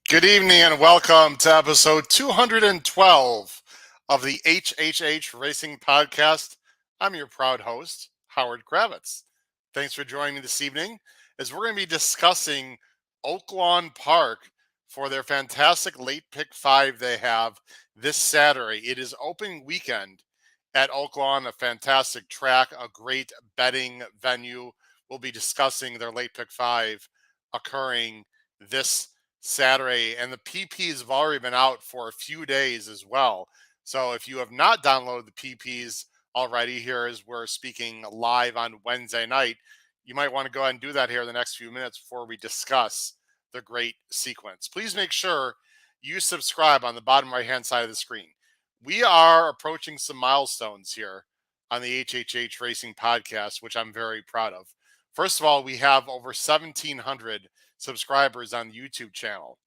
Good evening and welcome to episode 212 of the HHH Racing Podcast. I'm your proud host, Howard Kravitz. Thanks for joining me this evening as we're going to be discussing Oaklawn Park for their fantastic late pick 5 they have this Saturday. It is opening weekend at Oaklawn, a fantastic track, a great betting venue. We'll be discussing their late pick 5 occurring this Saturday, and the PPs have already been out for a few days as well. So if you have not downloaded the PPs already, here as we're speaking live on Wednesday night, you might want to go ahead and do that here in the next few minutes before we discuss the great sequence. Please make sure you subscribe on the bottom right hand side of the screen. We are approaching some milestones here on the HHH Racing Podcast, which I'm very proud of. First of all, we have over 1,700 subscribers on the YouTube channel.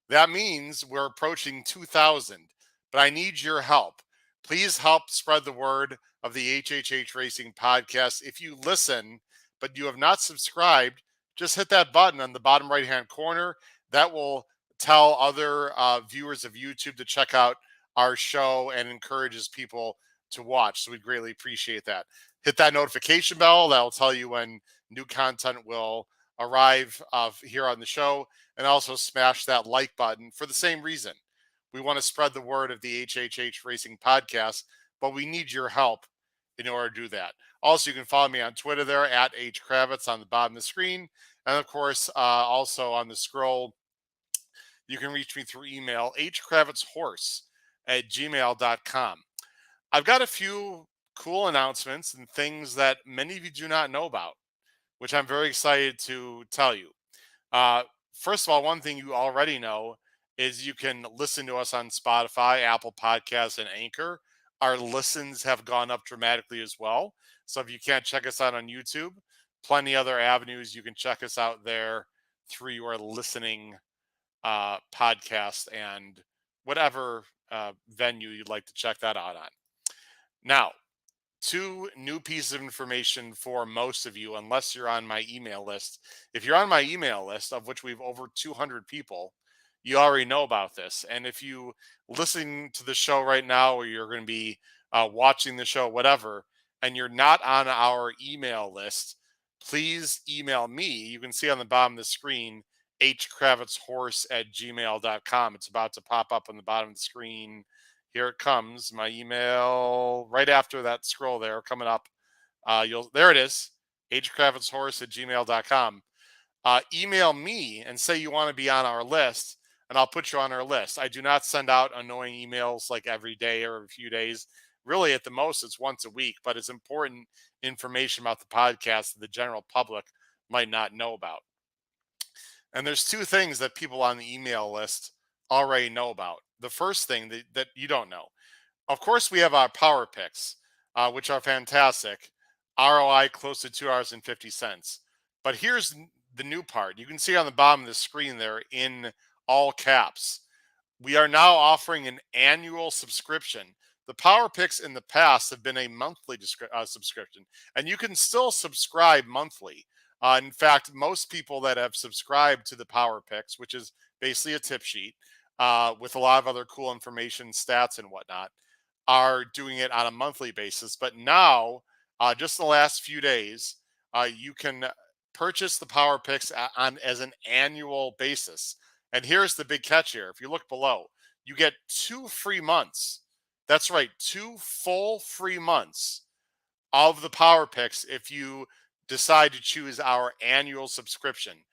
That means we're approaching 2,000, but I need your help. Please help spread the word of the HHH Racing Podcast. If you listen, but you have not subscribed, just hit that button on the bottom right-hand corner. That will tell other viewers of YouTube to check out our show and encourages people to watch. So we greatly appreciate that. Hit that notification bell. That'll tell you when new content will arrive here on the show, and also smash that like button for the same reason. We want to spread the word of the HHH Racing Podcast, but we need your help in order to do that. Also, you can follow me on Twitter there at HKravitz on the bottom of the screen. And of course, also on the scroll, you can reach me through email, hkravitzhorse@gmail.com. I've got a few cool announcements and things that many of you do not know about, which I'm very excited to tell you. First of all, one thing you already know is you can listen to us on Spotify, Apple Podcasts, and Anchor. Our listens have gone up dramatically as well. So if you can't check us out on YouTube, plenty other avenues you can check us out there through your listening podcast and whatever venue you'd like to check that out on. Now, two new pieces of information for most of you, unless you're on my email list. If you're on my email list, of which we've over 200 people, you already know about this. And if you listen to the show right now, or you're going to be watching the show, whatever, and you're not on our email list, please email me. You can see on the bottom of the screen, hkravitzhorse@gmail.com. It's about to pop up on the bottom of the screen. Here it comes, my email right after that scroll there coming up. There it is, hkravitzhorse@gmail.com. Email me and say you want to be on our list, and I'll put you on our list. I do not send out annoying emails like every day or a few days. Really, at the most, it's once a week, but it's important information about the podcast that the general public might not know about. And there's two things that people on the email list already know about. The first thing that you don't know, of course, we have our power picks, which are fantastic. ROI close to $2.50. But here's the new part. You can see on the bottom of the screen there in all caps. We are now offering an annual subscription. The power picks in the past have been a monthly subscription, and you can still subscribe monthly. In fact, most people that have subscribed to the power picks, which is basically a tip sheet, with a lot of other cool information, stats, and whatnot, are doing it on a monthly basis. But now, just the last few days, you can purchase the power picks on as an annual basis. And here's the big catch here. If you look below, you get 2 free months. That's right, 2 full free months of the power picks if you decide to choose our annual subscription.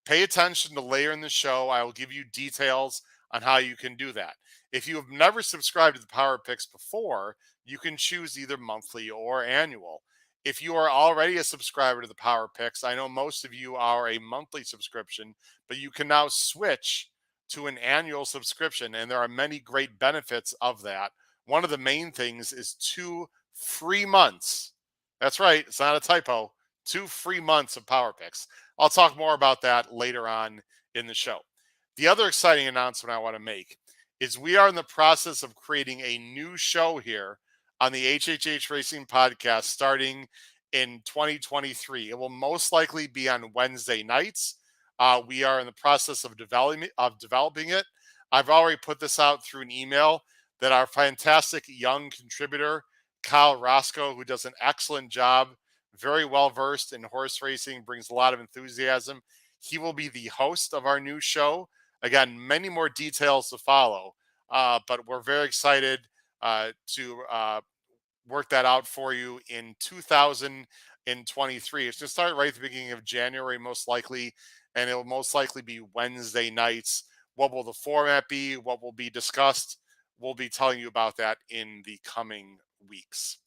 Pay attention to later in the show. I will give you details on how you can do that. If you have never subscribed to the Power Picks before, you can choose either monthly or annual. If you are already a subscriber to the Power Picks, I know most of you are a monthly subscription, but you can now switch to an annual subscription, and there are many great benefits of that. One of the main things is 2 free months. That's right, it's not a typo. 2 free months of Power Picks. I'll talk more about that later on in the show. The other exciting announcement I want to make is we are in the process of creating a new show here on the HHH Racing Podcast starting in 2023. It will most likely be on Wednesday nights. We are in the process of developing it. I've already put this out through an email that our fantastic young contributor, Kyle Roscoe, who does an excellent job, very well versed in horse racing, brings a lot of enthusiasm. He will be the host of our new show. Again, many more details to follow, but we're very excited to work that out for you in 2023. It's going to start right at the beginning of January, most likely, and it will most likely be Wednesday nights. What will the format be? What will be discussed? We'll be telling you about that in the coming weeks.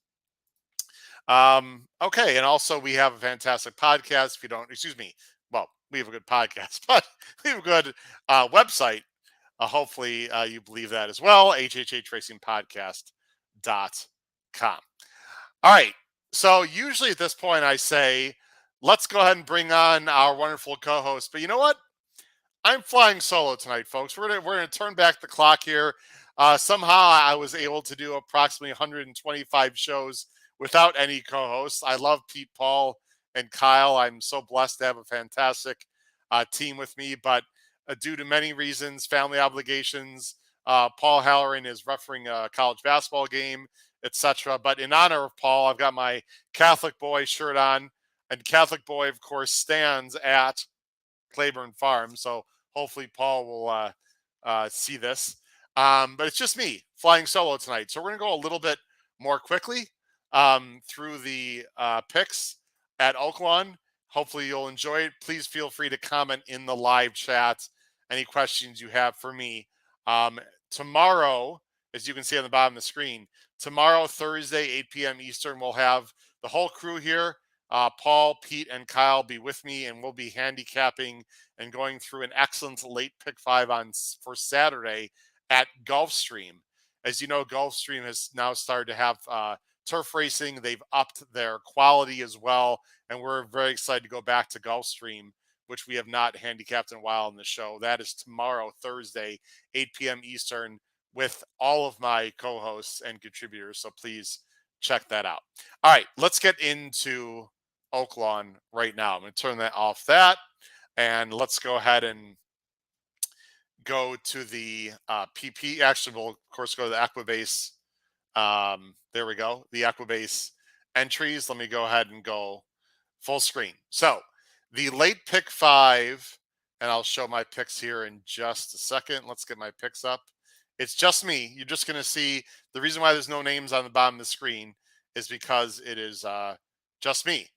Okay, and also we have a fantastic podcast. If you don't, excuse me, well, we have a good podcast, but we have a good website. Hopefully, you believe that as well. hhhracingpodcast.com. All right. So usually at this point, I say, let's go ahead and bring on our wonderful co-host. But you know what? I'm flying solo tonight, folks. We're gonna turn back the clock here. Somehow I was able to do approximately 125 shows without any co-hosts. I love Pete, Paul, and Kyle. I'm so blessed to have a fantastic team with me, but due to many reasons, family obligations, Paul Halloran is refereeing a college basketball game, etc. But in honor of Paul, I've got my Catholic boy shirt on, and Catholic boy, of course, stands at Claiborne Farm. So hopefully Paul will see this. But it's just me flying solo tonight. So we're going to go a little bit more quickly through the picks at Oaklawn. Hopefully you'll enjoy it. Please feel free to comment in the live chat any questions you have for me. Tomorrow, as you can see on the bottom of the screen, tomorrow, Thursday, 8 p.m. Eastern, we'll have the whole crew here. Paul, Pete, and Kyle be with me, and we'll be handicapping and going through an excellent late pick five for Saturday at Gulfstream. As you know, Gulfstream has now started to have turf racing. They've upped their quality as well, and we're very excited to go back to Gulfstream, which we have not handicapped in a while in the show. That is tomorrow, Thursday, 8 p.m. Eastern, with all of my co-hosts and contributors. So please check that out. All right, let's get into Oaklawn right now. I'm going to turn that off and let's go ahead and go to the PP. Actually, we'll, of course, go to the Equibase. There we go. The Equibase entries. Let me go ahead and go full screen. So the late pick five, and I'll show my picks here in just a second. Let's get my picks up. It's just me. You're just going to see the reason why there's no names on the bottom of the screen is because it is just me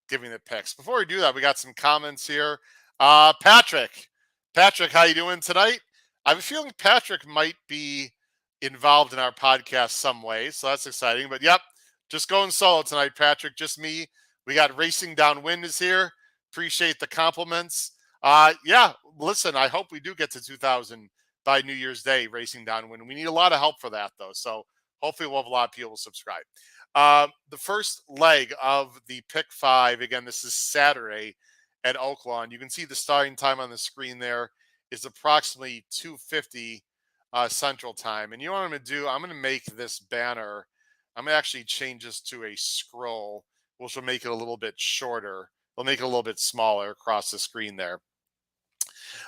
giving the picks. Before we do that, we got some comments here. Patrick, how you doing tonight? I have a feeling Patrick might be involved in our podcast some way, so that's exciting. But yep, just going solo tonight, Patrick. Just me. We got Racing Downwind is here. Appreciate the compliments. Yeah, listen, I hope we do get to 2,000 by New Year's Day, Racing Downwind. We need a lot of help for that, though. So hopefully we'll have a lot of people subscribe. The first leg of the pick five, again, this is Saturday at Oaklawn. You can see the starting time on the screen there is approximately 2:50 Central Time. And you know what I'm going to do? I'm going to make this banner. I'm going to actually change this to a scroll, which will make it a little bit shorter. We'll make it a little bit smaller across the screen there.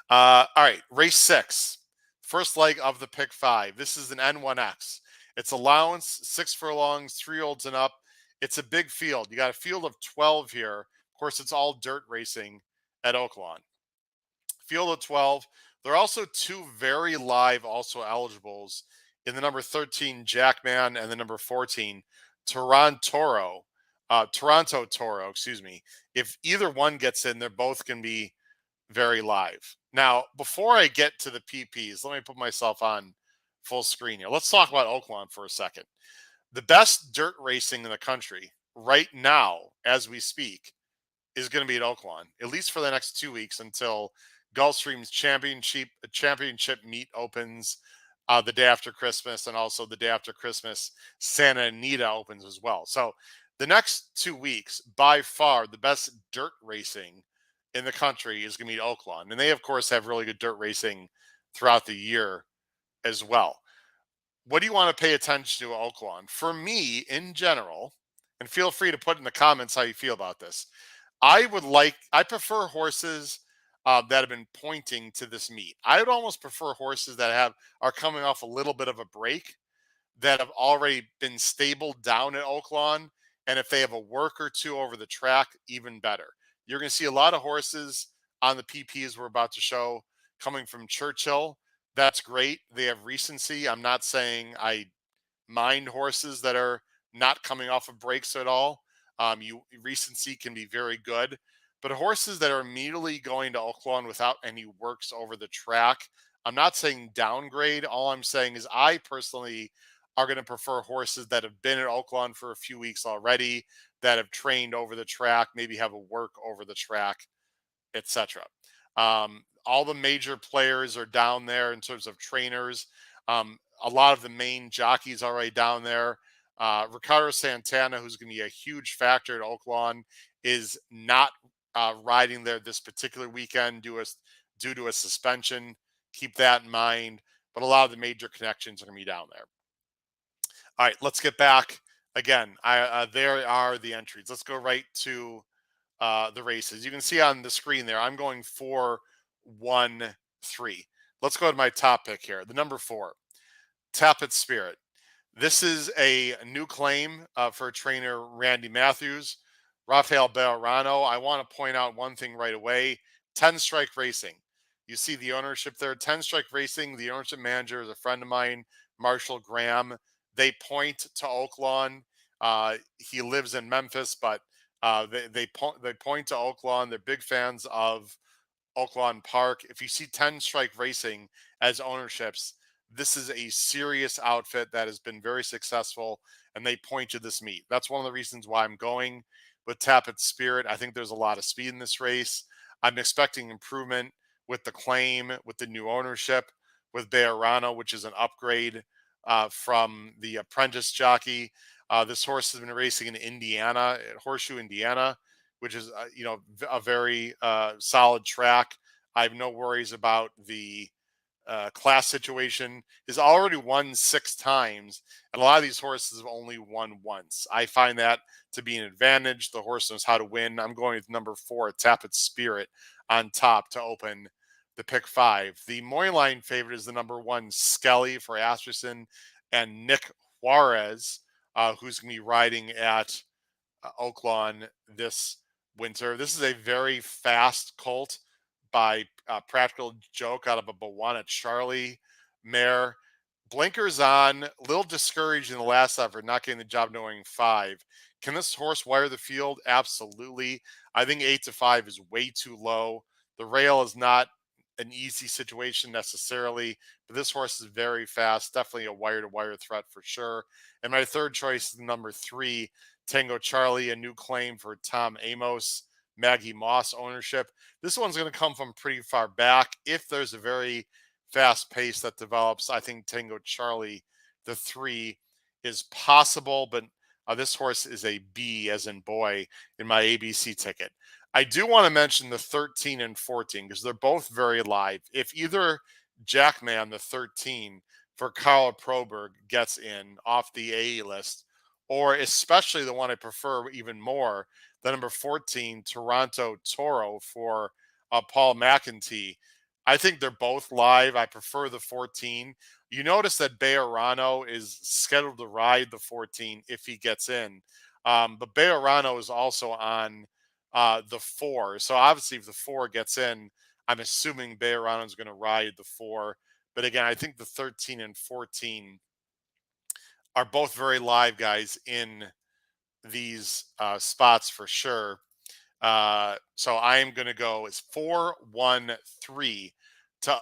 All right, race 6. First leg of the pick 5. This is an N1X. It's allowance, 6 furlongs, 3-year-olds and up. It's a big field. You got a field of 12 here. Of course, it's all dirt racing at Oaklawn. Field of 12. There are also 2 very live also eligibles in the number 13 Jackman and the number 14 Toronto Toro, excuse me. If either one gets in, they're both going to be very live. Now, before I get to the PPs, let me put myself on full screen here. Let's talk about Oaklawn for a second. The best dirt racing in the country right now, as we speak, is going to be at Oaklawn, at least for the next 2 weeks until Gulfstream's championship meet opens the day after Christmas, and also the day after Christmas, Santa Anita opens as well. So the next 2 weeks, by far, the best dirt racing in the country is going to be Oaklawn. And they, of course, have really good dirt racing throughout the year as well. What do you want to pay attention to at Oaklawn? For me, in general, and feel free to put in the comments how you feel about this, I prefer horses that have been pointing to this meet. I would almost prefer horses that are coming off a little bit of a break, that have already been stabled down at Oaklawn. And if they have a work or two over the track, even better. You're going to see a lot of horses on the PPs we're about to show coming from Churchill. That's great. They have recency. I'm not saying I mind horses that are not coming off of breaks at all. Recency can be very good, but horses that are immediately going to Oaklawn without any works over the track, I'm not saying downgrade. All I'm saying is I personally are going to prefer horses that have been at Oaklawn for a few weeks already, that have trained over the track, maybe have a work over the track, etc. All the major players are down there in terms of trainers. A lot of the main jockeys are already down there. Ricardo Santana, who's going to be a huge factor at Oaklawn, is not riding there this particular weekend due to a suspension. Keep that in mind. But a lot of the major connections are going to be down there. All right, let's get back again. There are the entries. Let's go right to the races. You can see on the screen there, I'm going 4, 1, 3. Let's go to my top pick here. The number 4, Tapit Spirit. This is a new claim for trainer Randy Matthews. Rafael Bejarano. I want to point out one thing right away. 10 Strike Racing. You see the ownership there. 10 Strike Racing, the ownership manager is a friend of mine, Marshall Graham. They point to Oaklawn. He lives in Memphis, but they point to Oaklawn. They're big fans of Oaklawn Park. If you see 10 Strike Racing as ownerships, this is a serious outfit that has been very successful, and they point to this meet. That's one of the reasons why I'm going with Tapit Spirit. I think there's a lot of speed in this race. I'm expecting improvement with the claim, with the new ownership, with Bejarano, which is an upgrade from the apprentice jockey. This horse has been racing in Indiana, at Horseshoe, Indiana, which is a very solid track. I have no worries about the class situation. Has already won 6 times, and a lot of these horses have only won once. I find that to be an advantage. The horse knows how to win. I'm going with number 4, Tapit Spirit, on top to open the pick 5. The Moyline favorite is the number 1, Skelly for Asterson, and Nick Juarez, who's going to be riding at Oaklawn this winter. This is a very fast colt by Practical Joke out of a Bawana Charlie mare. Blinkers on, a little discouraged in the last effort, not getting the job knowing 5. Can this horse wire the field? Absolutely. I think 8-5 is way too low. The rail is not an easy situation necessarily, but this horse is very fast. Definitely a wire-to-wire threat for sure. And my third choice is number 3, Tango Charlie, a new claim for Tom Amos, Maggie Moss ownership. This one's going to come from pretty far back. If there's a very fast pace that develops, I think Tango Charlie, the 3, is possible, but this horse is a B as in boy in my ABC ticket. I do want to mention the 13 and 14 because they're both very live. If either Jackman, the 13 for Carl Proberg, gets in off the AE list, or especially the one I prefer even more, the number 14, Toronto Toro for Paul McEntee. I think they're both live. I prefer the 14. You notice that Bejarano is scheduled to ride the 14 if he gets in. But Bejarano is also on the 4. So obviously if the 4 gets in, I'm assuming Bejarano is going to ride the 4. But again, I think the 13 and 14 are both very live guys in these spots for sure. So I am going to go as 4, 1, 3 to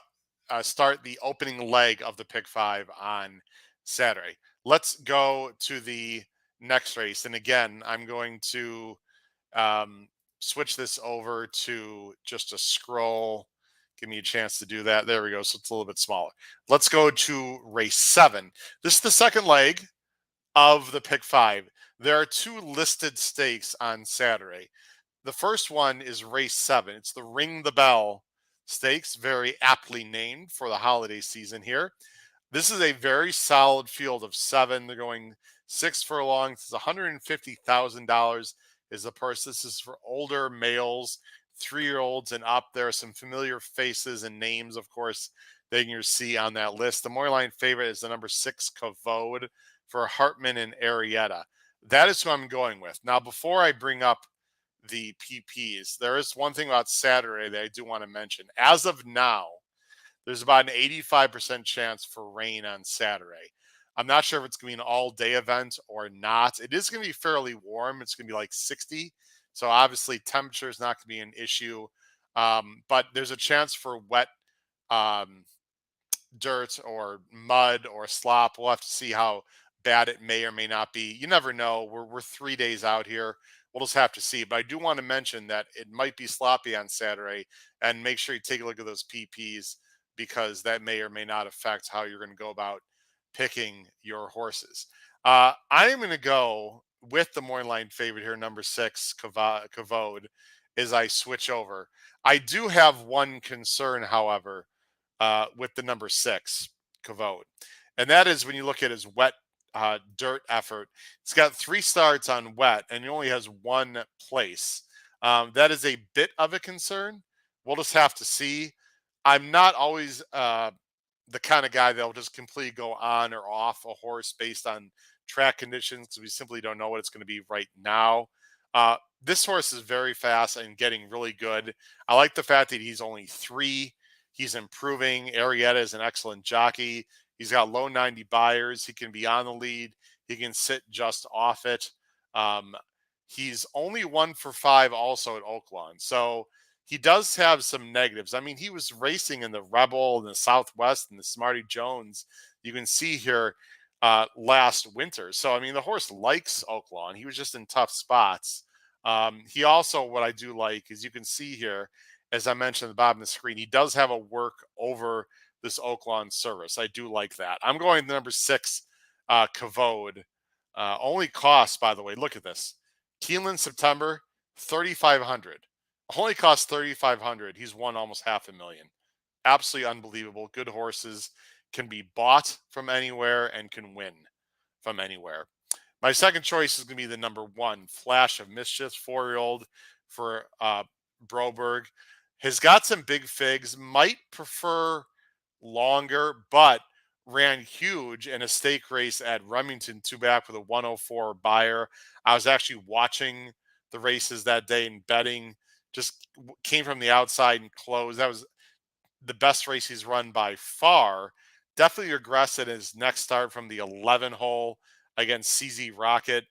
start the opening leg of the pick 5 on Saturday. Let's go to the next race. And again, I'm going to switch this over to just a scroll. Give me a chance to do that. There we go. So it's a little bit smaller. Let's go to race 7. This is the second leg of the pick 5. There are 2 listed stakes on Saturday. The first one is race 7. It's the Ring the Bell Stakes, very aptly named for the holiday season here. This is a very solid field of 7. They're going 6 furlongs. It's $150,000 is the purse. This is for older males, 3-year-olds and up. There are some familiar faces and names, of course, that you can see on that list. The morning line favorite is the number 6 Kavod for Hartman and Arietta. That is who I'm going with. Now, before I bring up the PPs, there is one thing about Saturday that I do want to mention. As of now, there's about an 85% chance for rain on Saturday. I'm not sure if it's going to be an all day event or not. It is going to be fairly warm. It's going to be like 60. So obviously, temperature is not going to be an issue. But there's a chance for wet um, dirt or mud or slop. We'll have to see how bad it may or may not be. You never know. We're 3 days out here. We'll just have to see. But I do want to mention that it might be sloppy on Saturday, and make sure you take a look at those PPs because that may or may not affect how you're going to go about picking your horses. I am going to go with the morning line favorite here, number 6, Kavod, as I switch over. I do have one concern, however, with the number 6, Kavod. And that is when you look at his wet dirt effort, he's got 3 starts on wet and he only has 1 place. That is a bit of a concern. We'll just have to see. I'm not always the kind of guy that'll just completely go on or off a horse based on track conditions because we simply don't know what it's going to be right now. This horse is very fast and getting really good. I like the fact that he's only 3. He's improving. Arietta is an excellent jockey. He's got low 90 buyers. He can be on the lead. He can sit just off it. He's only 1 for 5 also at Oaklawn. So he does have some negatives. I mean, he was racing in the Rebel and the Southwest and the Smarty Jones. You can see here last winter. So, I mean, the horse likes Oaklawn. He was just in tough spots. He also, what I do like is you can see here, as I mentioned at the bottom of the screen, he does have a work over this Oaklawn service. I do like that. I'm going to number 6, Kavod. Only cost, by the way, look at this. Keeneland, September, 3,500. Only cost 3,500. He's won almost $500,000. Absolutely unbelievable. Good horses can be bought from anywhere and can win from anywhere. My second choice is going to be the number 1, Flash of Mischief, 4-year-old for Broberg. Has got some big figs, might prefer longer, but ran huge in a stake race at Remington 2-back with a 104 buyer. I was actually watching the races that day and betting. Just came from the outside and closed. That was the best race he's run by far. Definitely regressed at his next start from the 11 hole against CZ Rocket,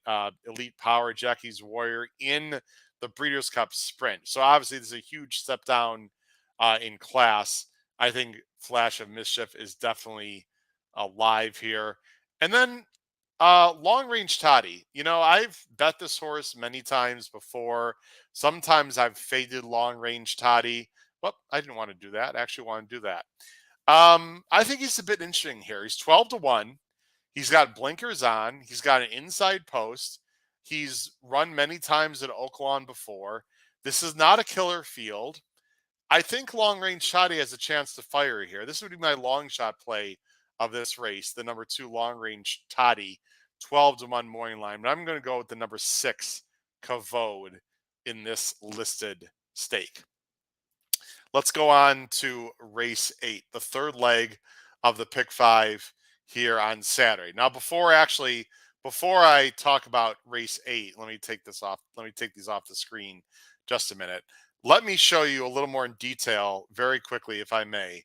Elite Power, Jackie's Warrior in the Breeders' Cup Sprint. So obviously this is a huge step down in class. I think Flash of Mischief is definitely alive here. And then Long Range Toddy. You know, I've bet this horse many times before. Sometimes I've faded Long Range Toddy. Well, I didn't want to do that. I actually want to do that. I think he's a bit interesting here. He's 12 to 1. He's got blinkers on. He's got an inside post. He's run many times at Oaklawn before. This is not a killer field. I think Long Range Toddy has a chance to fire here. This would be my long shot play of this race, the number 2 Long Range Toddy, 12 to 1 morning line. But I'm going to go with the number 6 Kavod in this listed stake. Let's go on to race 8, the third leg of the pick 5 here on Saturday. Now, before I talk about race 8, let me take these off the screen just a minute. Let me show you a little more in detail very quickly, if I may,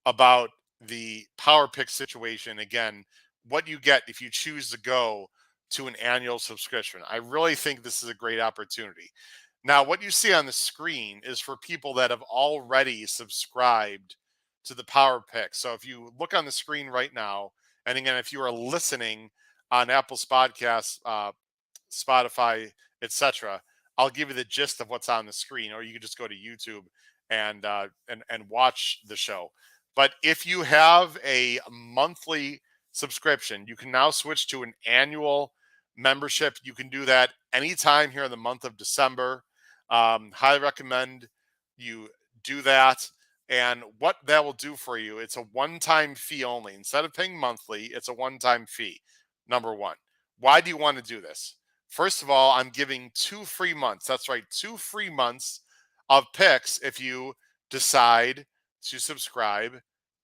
about the power pick situation. Again, what you get if you choose to go to an annual subscription. I really think this is a great opportunity. Now, what you see on the screen is for people that have already subscribed to the power pick. So if you look on the screen right now, and again, if you are listening on Apple's podcasts, Spotify, etc., I'll give you the gist of what's on the screen, or you can just go to YouTube and watch the show. But if you have a monthly subscription, you can now switch to an annual membership. You can do that anytime here in the month of December. Highly recommend you do that. And what that will do for you, it's a one-time fee only. Instead of paying monthly, it's a one-time fee. Number 1. Why do you want to do this? First of all, I'm giving 2 free months. That's right, 2 free months of picks if you decide to subscribe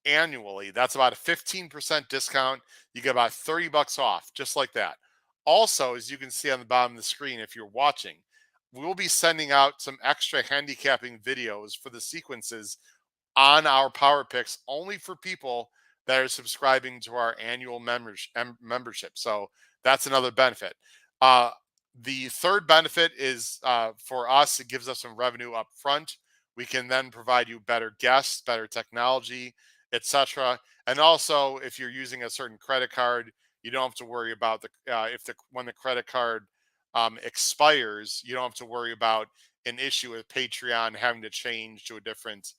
annually. That's about a 15% discount. You get about 30 bucks off, just like that. Also, as you can see on the bottom of the screen, if you're watching, we'll be sending out some extra handicapping videos for the sequences on our power picks only for people that are subscribing to our annual membership. So that's another benefit. Uh, the third benefit is for us, it gives us some revenue up front. We can then provide you better guests, better technology, etc. And also, if you're using a certain credit card, you don't have to worry about if the when the credit card expires, you don't have to worry about an issue with Patreon having to change to a different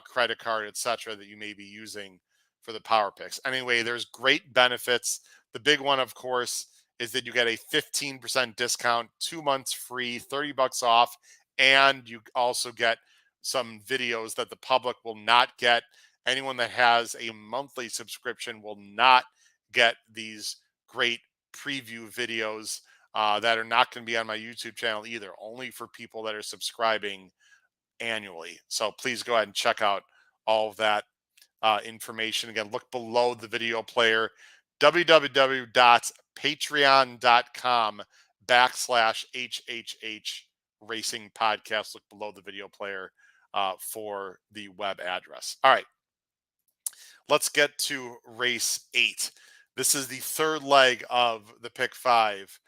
credit card, etc., that you may be using for the power picks. Anyway, there's great benefits. The big one, of course, is that you get a 15% discount, 2 months free, 30 bucks off, and you also get some videos that the public will not get. Anyone that has a monthly subscription will not get these great preview videos that are not going to be on my YouTube channel either, only for people that are subscribing annually. So please go ahead and check out all of that information. Again, look below the video player, www.patreon.com/HHH Racing Podcast. Look below the video player for the web address. All right, let's get to race 8. This is the third leg of the pick 5.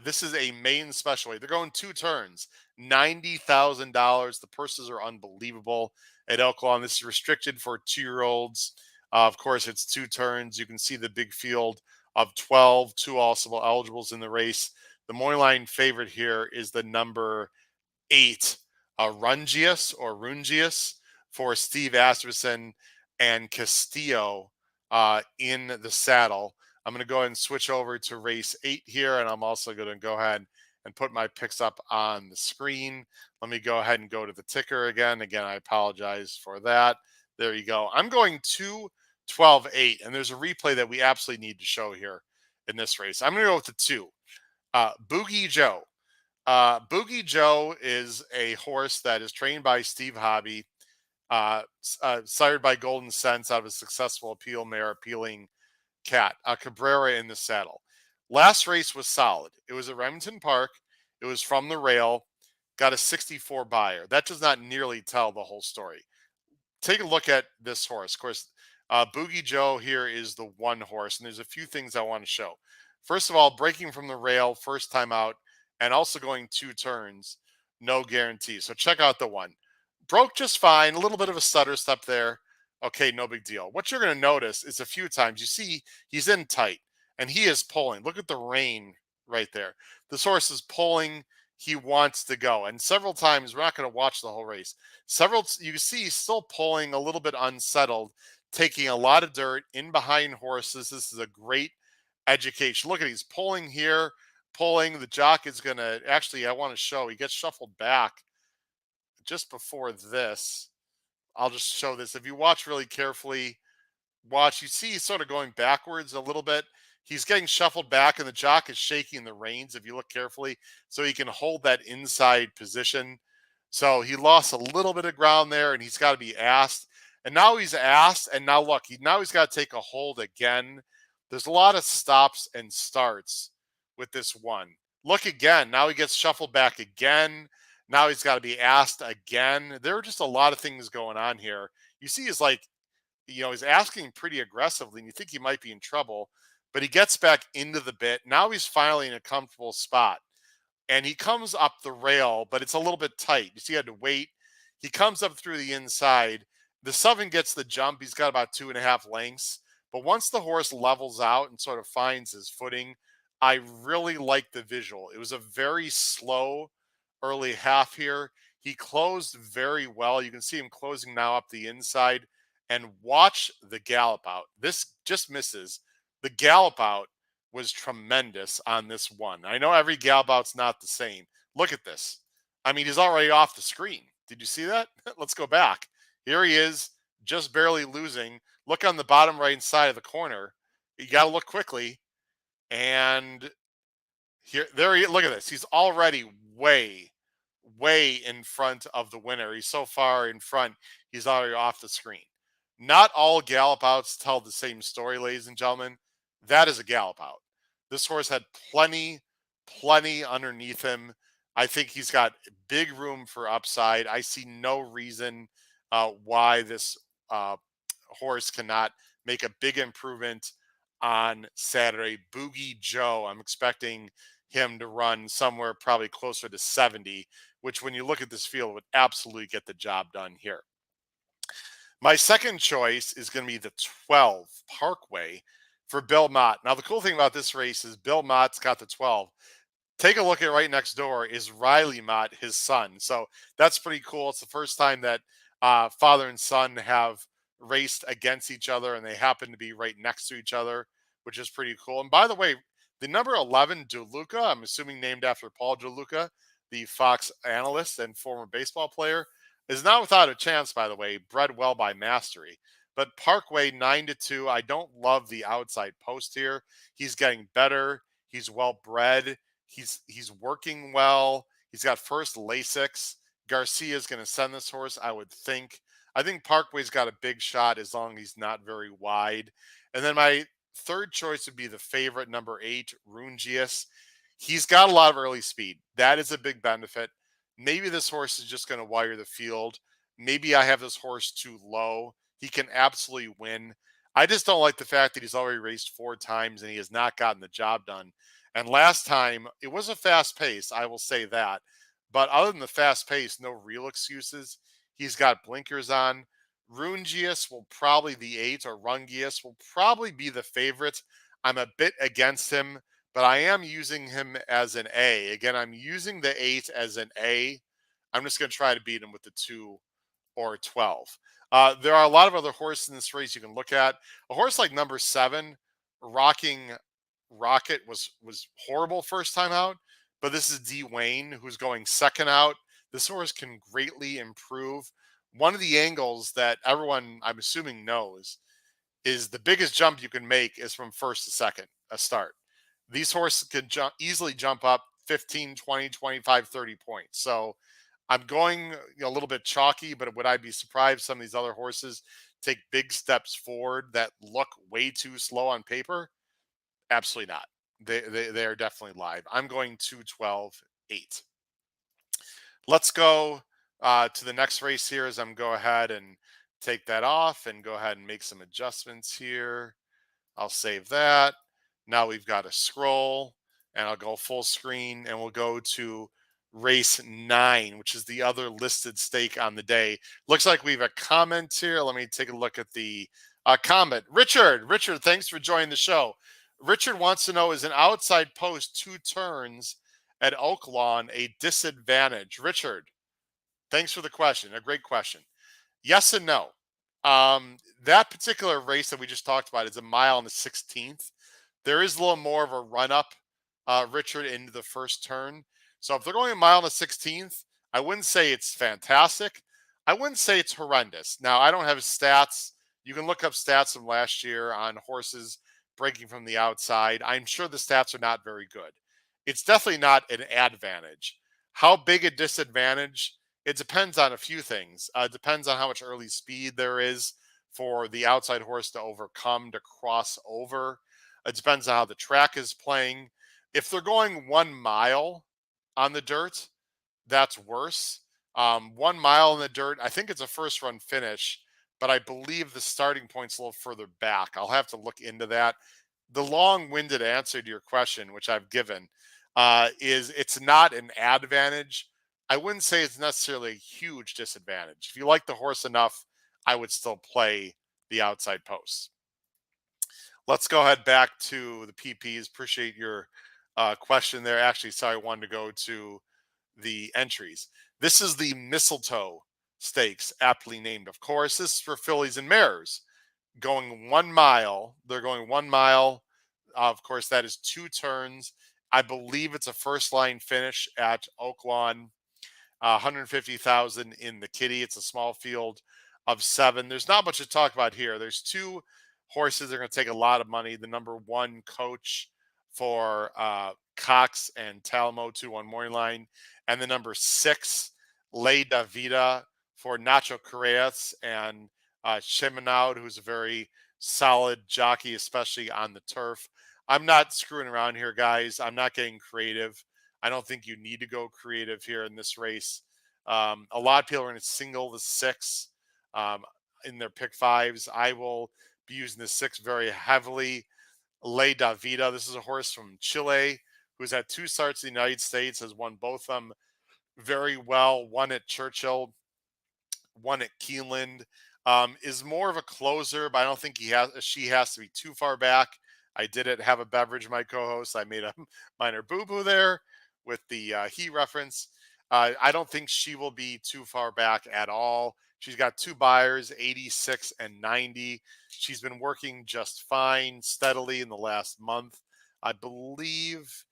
This is a main special weight. They're going 2 turns, $90,000. The purses are unbelievable at Oaklawn. This is restricted for 2-year-olds. Of course, it's 2 turns. You can see the big field of 12, 2 also eligibles in the race. The money line favorite here is the number 8, Rungius for Steve Asmussen and Castillo in the saddle. I'm going to go ahead and switch over to race 8 here, and I'm also going to go ahead and put my picks up on the screen. Let me go ahead and go to the ticker again. Again, I apologize for that. There you go. I'm going 2, 12, 8, and there's a replay that we absolutely need to show here in this race. I'm going to go with the 2. Boogie Joe. Boogie Joe is a horse that is trained by Steve Hobby, sired by Golden Sense out of a successful appeal mare, Appealing Cat, Cabrera in the saddle. Last race was solid. It was at Remington Park. It was from the rail. Got a 64 buyer. That does not nearly tell the whole story. Take a look at this horse. Of course, Boogie Joe here is the 1 horse, and there's a few things I want to show. First of all, breaking from the rail, first time out, and also going 2 turns, no guarantee. So check out the 1. Broke just fine. A little bit of a stutter step there. Okay, no big deal. What you're going to notice is a few times you see he's in tight and he is pulling. Look at the rein right there. This horse is pulling. He wants to go. And several times, we're not going to watch the whole race. You can see he's still pulling, a little bit unsettled, taking a lot of dirt in behind horses. This is a great education. Look at he's pulling here, pulling. The jock is going to actually, I want to show, he gets shuffled back just before this. I'll just show this. If you watch really carefully, you see he's sort of going backwards a little bit. He's getting shuffled back, and the jock is shaking the reins, if you look carefully, so he can hold that inside position. So he lost a little bit of ground there, and he's got to be asked. And now he's asked, and now look, now he's got to take a hold again. There's a lot of stops and starts with this 1. Look again. Now he gets shuffled back again. Now he's got to be asked again. There are just a lot of things going on here. You see he's like, he's asking pretty aggressively, and you think he might be in trouble, but he gets back into the bit. Now he's finally in a comfortable spot, and he comes up the rail, but it's a little bit tight. You see he had to wait. He comes up through the inside. The 7 gets the jump. He's got about 2.5 lengths, but once the horse levels out and sort of finds his footing, I really like the visual. It was a very slow early half here. He closed very well. You can see him closing now up the inside, and watch the gallop out. This just misses. The gallop out was tremendous on this 1. I know every gallop out's not the same. Look at this. I mean, he's already off the screen. Did you see that? Let's go back. Here he is, just barely losing. Look on the bottom right side of the corner. You got to look quickly. And there he, look at this. He's already way, way in front of the winner. He's so far in front, he's already off the screen. Not all gallop outs tell the same story, ladies and gentlemen. That is a gallop out. This horse had plenty underneath him. I think he's got big room for upside. I see no reason why this horse cannot make a big improvement on Saturday. Boogie Joe, I'm expecting him to run somewhere probably closer to 70, which when you look at this field would absolutely get the job done here. My second choice is going to be the 12 Parkway for Bill Mott. Now, the cool thing about this race is Bill Mott's got the 12. Take a look at right next door is Riley Mott, his son. So that's pretty cool. It's the first time that father and son have raced against each other, and they happen to be right next to each other, which is pretty cool. And by the way, the number 11 DeLuca, I'm assuming named after Paul DeLuca, the Fox analyst and former baseball player, is not without a chance, by the way, bred well by Mastery. But Parkway 9-2. I don't love the outside post here. He's getting better. He's well bred. He's working well. He's got first Lasix. Garcia's going to send this horse, I would think. I think Parkway's got a big shot as long as he's not very wide. And then my third choice would be the favorite, number 8, Rungius. He's got a lot of early speed. That is a big benefit. Maybe this horse is just going to wire the field. Maybe I have this horse too low. He can absolutely win. I just don't like the fact that he's already raced 4 times and he has not gotten the job done. And last time, it was a fast pace, I will say that. But other than the fast pace, no real excuses. He's got blinkers on. Rungius will probably the 8, or Rungius will probably be the favorite. I'm a bit against him, but I am using him as an A. Again, I'm using the 8 as an A. I'm just going to try to beat him with the 2 or 12. There are a lot of other horses in this race you can look at. A horse like number 7, Rocking Rocket, was horrible first time out, but this is D. Wayne who's going second out. This horse can greatly improve. One of the angles that everyone, I'm assuming, knows is the biggest jump you can make is from first to second, a start. These horses can easily jump up 15, 20, 25, 30 points. So I'm going a little bit chalky, but would I be surprised some of these other horses take big steps forward that look way too slow on paper? Absolutely not. They are definitely live. I'm going 212 8. Let's go to the next race here as I'm go ahead and take that off and go ahead and make some adjustments here. I'll save that. Now we've got a scroll and I'll go full screen and we'll go to race 9, which is the other listed stake on the day. Looks like we have a comment here. Let me take a look at the comment. Richard, thanks for joining the show. Richard wants to know, is an outside post 2 turns at Oaklawn a disadvantage? Richard, thanks for the question. A great question. Yes and no. That particular race that we just talked about is a mile and the 16th. There is a little more of a run up, Richard, into the first turn. So if they're going a mile and the 16th, I wouldn't say it's fantastic. I wouldn't say it's horrendous. Now, I don't have stats. You can look up stats from last year on horses breaking from the outside. I'm sure the stats are not very good. It's definitely not an advantage. How big a disadvantage? It depends on a few things. It depends on how much early speed there is for the outside horse to overcome, to cross over. It depends on how the track is playing. If they're going 1 mile on the dirt, that's worse. 1 mile in the dirt, I think it's a first run finish, but I believe the starting point's a little further back. I'll have to look into that. The long-winded answer to your question, which I've given, is it's not an advantage. I wouldn't say it's necessarily a huge disadvantage. If you like the horse enough, I would still play the outside posts. Let's go ahead back to the PPs. Appreciate your question there. Actually, sorry, I wanted to go to the entries. This is the Mistletoe Stakes, aptly named, of course. This is for fillies and mares going 1 mile. They're going 1 mile. Of course, that is 2 turns. I believe it's a first line finish at Oaklawn. 150,000 in the kitty. It's a small field of 7. There's not much to talk about here. There's 2 horses that are going to take a lot of money. The number 1 coach for Cox and Talmo 2-1 morning line, and the number 6 Ley Davida for Nacho Correas and Cheminaud, who's a very solid jockey, especially on the turf. I'm not screwing around here, guys. I'm not getting creative. I don't think you need to go creative here in this race. A lot of people are going to single the 6 um, in their pick fives. I will be using the 6 very heavily. Ley Davida. This is a horse from Chile who's had 2 starts in the United States, has won both of them very well. One at Churchill, one at Keeneland. Is more of a closer, but I don't think she has to be too far back. I did it. Have a beverage, my co-host. I made a minor boo-boo there with the he reference. I don't think she will be too far back at all. She's got 2 buyers, 86 and 90. She's been working just fine, steadily in the last month. I believe,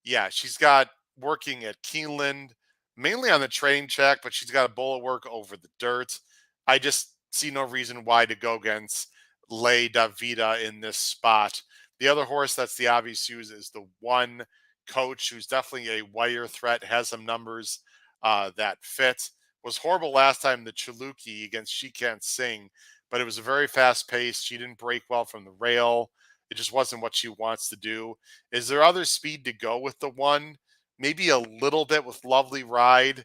yeah, she's got working at Keeneland, mainly on the training track, but she's got a bullet work over the dirt. I just see no reason why to go against Ley Davida in this spot. The other horse that's the obvious use is the 1 Coach, who's definitely a wire threat, has some numbers that fit. Was horrible last time, the Chaluki against She Can't Sing, but it was a very fast pace. She didn't break well from the rail. It just wasn't what she wants to do. Is there other speed to go with the 1? Maybe a little bit with Lovely Ride.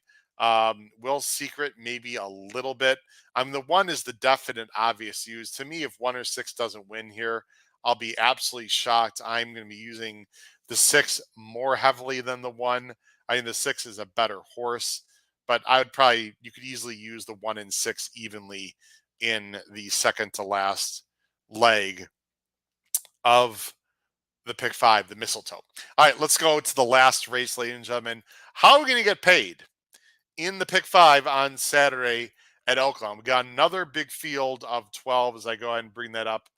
Will Secret, maybe a little bit. The 1 is the definite obvious use. To me, if 1 or 6 doesn't win here, I'll be absolutely shocked. I'm going to be using the 6 more heavily than the 1. I think the 6 is a better horse, but you could easily use the 1 and 6 evenly in the second to last leg of the pick 5, the mistletoe. All right, let's go to the last race, ladies and gentlemen. How are we going to get paid in the pick 5 on Saturday at Oaklawn? We got another big field of 12 as I go ahead and bring that up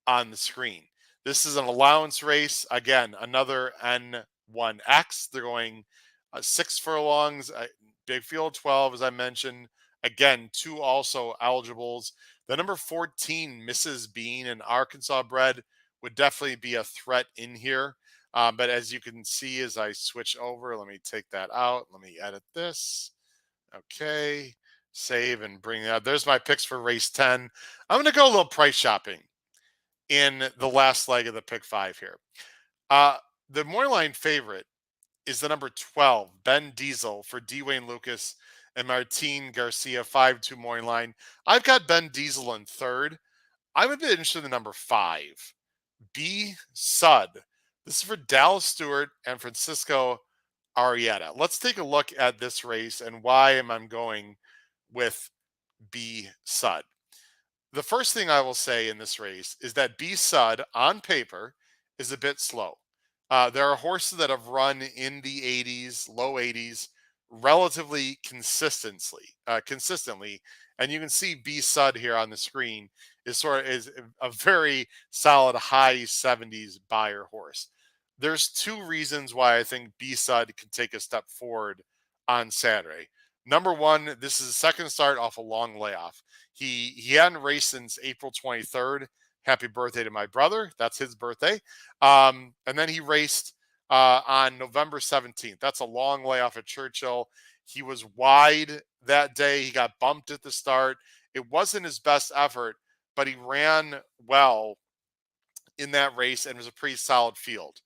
on the screen. This is an allowance race. Again, another N1X. They're going 6 furlongs, big field 12, as I mentioned. Again, 2 also eligibles. The number 14, Mrs. Bean, an Arkansas bred, would definitely be a threat in here. But as you can see, as I switch over, let me take that out. Let me edit this. Okay. Save and bring that. There's my picks for race 10. I'm going to go a little price shopping in the last leg of the pick 5 here. The Moorline favorite is the number 12, Ben Diesel, for Dwayne Lucas and Martin Garcia, 5-2 morning line. I've got Ben Diesel in third. I'm a bit interested in the number 5, B Sud. This is for Dallas Stewart and Francisco Arietta. Let's take a look at this race and why am I going with B Sud. The first thing I will say in this race is that B Sud on paper is a bit slow. There are horses that have run in the 80s, low 80s, relatively consistently, and you can see B Sud here on the screen is a very solid high 70s buyer horse. There's 2 reasons why I think B Sud can take a step forward on Saturday. Number 1, this is the second start off a long layoff. He hadn't raced since April 23rd. Happy birthday to my brother. That's his birthday. And then he raced on November 17th. That's a long layoff at Churchill. He was wide that day. He got bumped at the start. It wasn't his best effort, but he ran well in that race and it was a pretty solid field.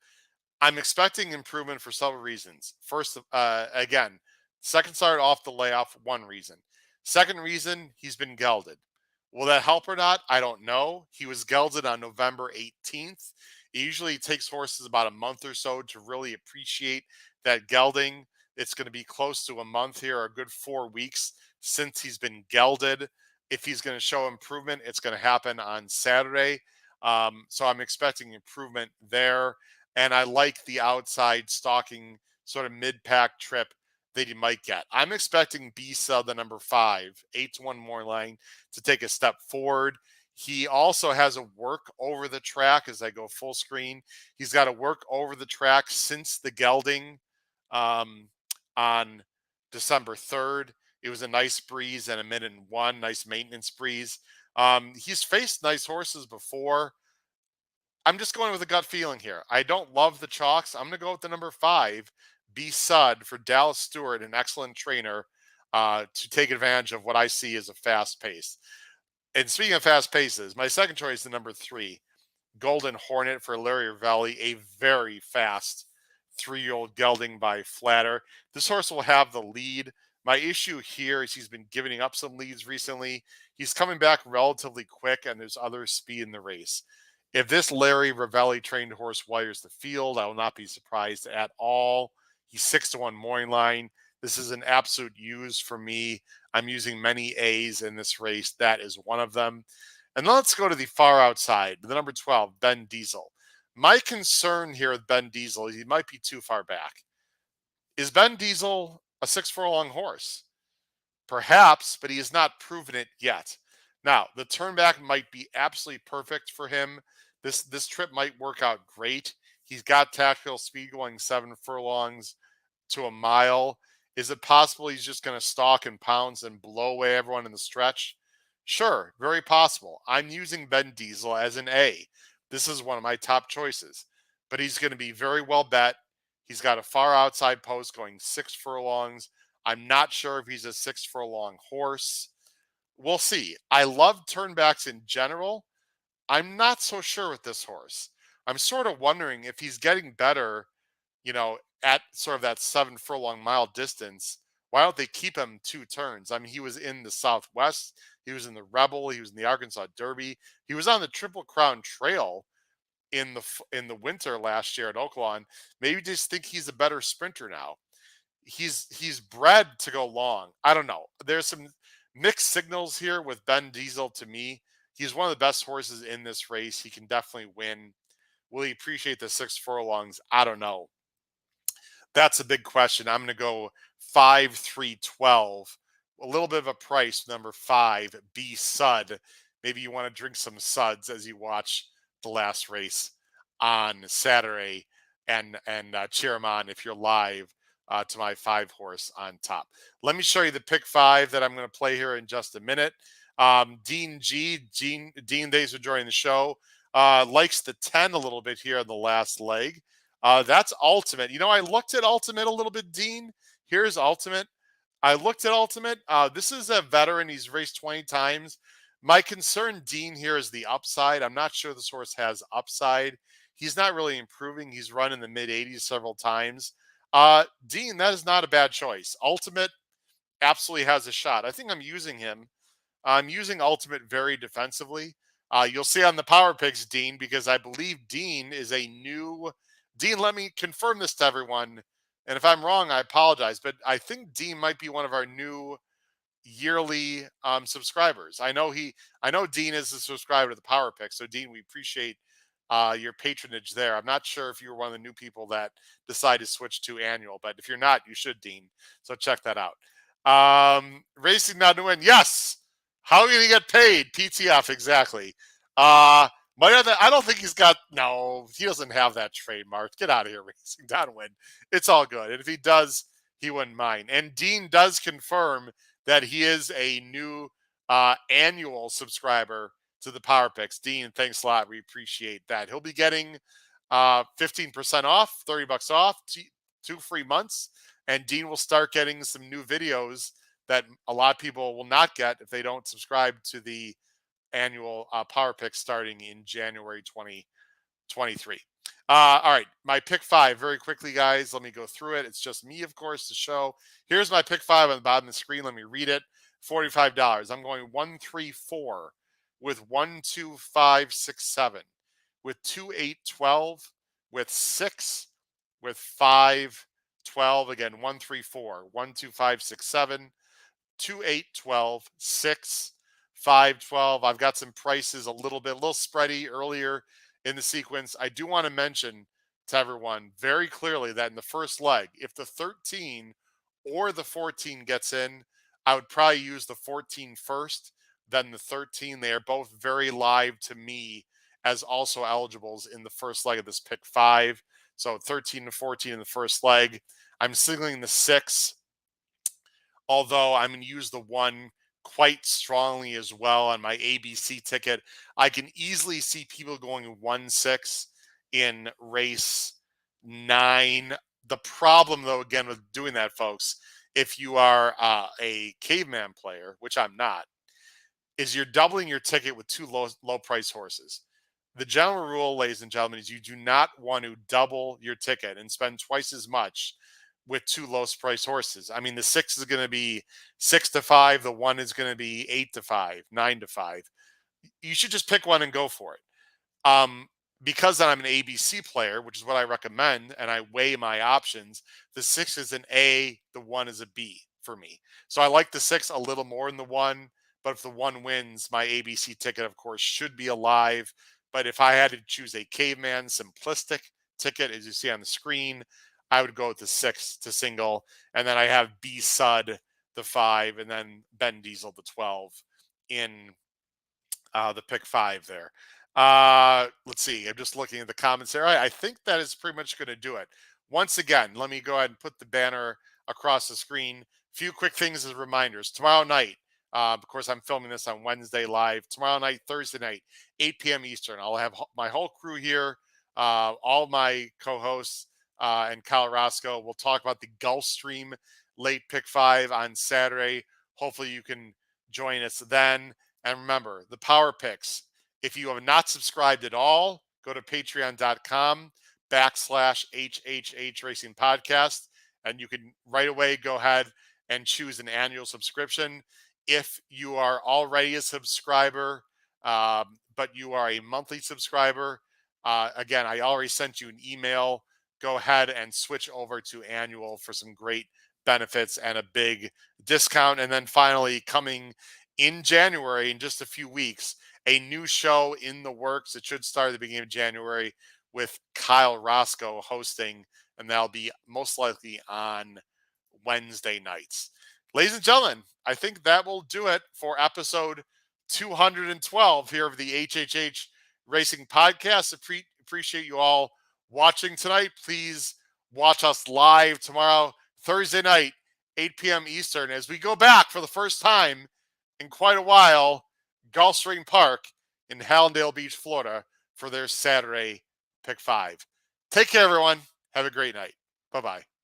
I'm expecting improvement for several reasons. First, again, second start off the layoff, 1 reason. Second reason, he's been gelded. Will that help or not? I don't know. He was gelded on November 18th. It usually takes horses about a month or so to really appreciate that gelding. It's going to be close to a month here, a good 4 weeks since he's been gelded. If he's going to show improvement, it's going to happen on Saturday. So I'm expecting improvement there. And I like the outside stalking sort of mid-pack trip that you might get. I'm expecting B Sud, the number 5, 8-1 more line, to take a step forward. He also has a work over the track as I go full screen. He's got a work over the track since the gelding on December 3rd. It was a nice breeze and a minute and 1, nice maintenance breeze. He's faced nice horses before. I'm just going with a gut feeling here. I don't love the chalks. I'm going to go with the number 5, B Sud for Dallas Stewart, an excellent trainer, to take advantage of what I see as a fast pace. And speaking of fast paces, my second choice is the number 3, Golden Hornet for Larry Valley, a very fast 3-year-old gelding by Flatter. This horse will have the lead. My issue here is he's been giving up some leads recently. He's coming back relatively quick, and there's other speed in the race. If this Larry Ravelli trained horse wires the field, I will not be surprised at all. He's 6-1 morning line. This is an absolute use for me. I'm using many A's in this race. That is one of them. And let's go to the far outside, the number 12, Ben Diesel. My concern here with Ben Diesel, he might be too far back. Is Ben Diesel a 6 furlong horse? Perhaps, but he has not proven it yet. Now, the turnback might be absolutely perfect for him. This trip might work out great. He's got tactical speed going 7 furlongs to a mile. Is it possible he's just going to stalk and pounce and blow away everyone in the stretch? Sure, very possible. I'm using Ben Diesel as an A. This is one of my top choices, but he's going to be very well bet. He's got a far outside post going 6 furlongs. I'm not sure if he's a 6 furlong horse. We'll see. I love turnbacks in general. I'm not so sure with this horse. I'm sort of wondering if he's getting better, at sort of that 7 furlong mile distance. Why don't they keep him 2 turns? I mean, he was in the Southwest, he was in the Rebel, he was in the Arkansas Derby, he was on the Triple Crown Trail in the winter last year at Oaklawn. Maybe just think he's a better sprinter now. He's bred to go long. I don't know. There's some mixed signals here with Ben Diesel to me. He's one of the best horses in this race. He can definitely win. Will he appreciate the 6 furlongs? I don't know. That's a big question. I'm going to go 5, 3, 12. A little bit of a price, number 5, B Sud. Maybe you want to drink some suds as you watch the last race on Saturday and cheer him on if you're live to my 5 horse on top. Let me show you the pick 5 that I'm going to play here in just a minute. Dean, thanks for joining the show. Likes the 10 a little bit here on the last leg. That's Ultimate. I looked at Ultimate a little bit, Dean. Here's Ultimate. I looked at Ultimate. This is a veteran. He's raced 20 times. My concern, Dean, here is the upside. I'm not sure this horse has upside. He's not really improving. He's run in the mid-80s several times. Dean, that is not a bad choice. Ultimate absolutely has a shot. I think I'm using him. I'm using Ultimate very defensively. You'll see on the power picks, Dean, because I believe Dean is a new... Dean, let me confirm this to everyone. And if I'm wrong, I apologize. But I think Dean might be one of our new yearly subscribers. I know Dean is a subscriber to the Power Pick. So Dean, we appreciate your patronage there. I'm not sure if you were one of the new people that decided to switch to annual, but if you're not, you should, Dean. So check that out. Racing Now to Win. Yes. How are you going to get paid? PTF, exactly. I don't think he doesn't have that trademark. Get out of here, Racing Down Win. It's all good. And if he does, he wouldn't mind. And Dean does confirm that he is a new annual subscriber to the Power Picks. Dean, thanks a lot. We appreciate that. He'll be getting 15% off, $30 off, 2 free months. And Dean will start getting some new videos that a lot of people will not get if they don't subscribe to the annual Power Pick starting in January 2023. All right, my pick 5 very quickly, guys. Let me go through it. It's just me, of course, to show. Here's my pick 5 on the bottom of the screen. Let me read it. $45. I'm going 1, 3, 4 with 1, 2, 5, 6, 7 with 2, 8, 12 with 6 with 5, 12 again. 1, 3, 4 1, 2, 5, 6, 7 2, 8, 12 6 5, 12. I've got some prices a little spready earlier in the sequence. I do want to mention to everyone very clearly that in the first leg, if the 13 or the 14 gets in, I would probably use the 14 first, then the 13. They are both very live to me as also eligibles in the first leg of this pick 5. So 13 to 14 in the first leg. I'm signaling the 6, although I'm going to use the 1 quite strongly as well on my ABC ticket. I can easily see people going 1-6 in race 9. The problem, though, again, with doing that, folks, if you are a caveman player, which I'm not, is you're doubling your ticket with two low price horses. The general rule, ladies and gentlemen, is you do not want to double your ticket and spend twice as much with two low price horses. I mean, the 6 is going to be 6-5, the 1 is going to be 8-5, 9-5. You should just pick one and go for it. Because I'm an ABC player, which is what I recommend, and I weigh my options, the 6 is an A, the 1 is a B for me. So I like the 6 a little more than the 1, but if the 1 wins, my ABC ticket, of course, should be alive. But if I had to choose a caveman simplistic ticket, as you see on the screen, I would go with the 6 to single. And then I have B Sud, the 5, and then Ben Diesel, the 12, in the pick 5 there. Let's see. I'm just looking at the comments there. I think that is pretty much going to do it. Once again, let me go ahead and put the banner across the screen. Few quick things as reminders. Tomorrow night, of course, I'm filming this on Wednesday live. Tomorrow night, Thursday night, 8 p.m. Eastern. I'll have my whole crew here, all my co-hosts, and Kyle Roscoe. We'll talk about the Gulfstream late pick 5 on Saturday. Hopefully you can join us then. And remember, the power picks. If you have not subscribed at all, go to patreon.com/HHH Racing Podcast, and you can right away go ahead and choose an annual subscription. If you are already a subscriber, but you are a monthly subscriber, again, I already sent you an email. Go ahead and switch over to annual for some great benefits and a big discount. And then finally, coming in January, in just a few weeks, a new show in the works. It should start at the beginning of January with Kyle Roscoe hosting, and that'll be most likely on Wednesday nights. Ladies and gentlemen, I think that will do it for episode 212 here of the HHH Racing Podcast. Appreciate you all watching tonight. Please watch us live tomorrow, Thursday night, 8 p.m. Eastern, as we go back for the first time in quite a while, Gulfstream Park in Hallandale Beach, Florida, for their Saturday Pick 5. Take care, everyone. Have a great night. Bye-bye.